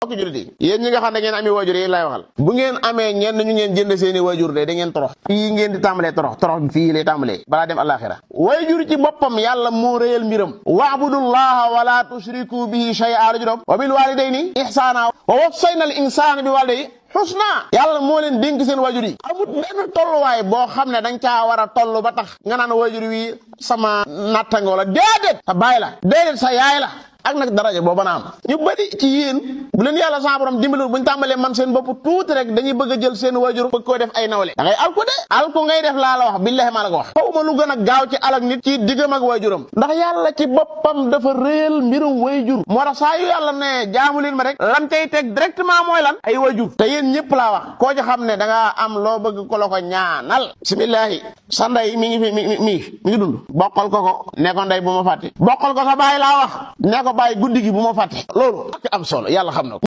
mbokk jullit yi yéen ñi nga xam ne ngeen amee waajur yi lay waxal bu ngeen amee ñenn ñu ngeen jënd seeni waajur de da ngeen torox fii ngeen di tàmbalee torox bi fii lay tàmbalee balaa dem alaxira waajur ci boppam yàlla moo réyal mbiram wa'budullaha wala tushriku bihi shay'an juróom wa bil walidayni ihsana wa wassayna al insana bi walidayhi xusna yàlla moo leen dénk seen waajur yi amut benn tolluwaay boo xam ne dañ caa war a toll ba tax nga naan waajur wi sama nattangoo la déedéet sa baay la déedéet sa yaay la ak nag daraja booba na am ñu bari ci yéen bu leen yàlla sa borom dimbalul buñ tàmbalee man seen bopp tuuti rek dañuy bëgg a jël seen waajur bëgg koo def ay nawle da ngay alku de alku ngay def laa la wax billahi maa la ko wax xaw ma lu gën a gaaw ci alak nit ci diggam ak waajuram ndax yàlla ci boppam dafa réel mbirum waajur moo tax saa yu yàlla ne jaamu leen ma rek lam tey teg directement mooy lan ay waajur te yéen ñëpp laa wax koo ci xam ne da ngaa am loo bëgg ko la ko ñaanal bismillahi sa ndey mi ngi fi mi ngi dund bokkal ko ne ko ndey bu ma fàtte bokkal ko sa baay laa wax ne ko bàyyi guddi gi bu ma fàtte loolu ak am solo yàlla xam na ko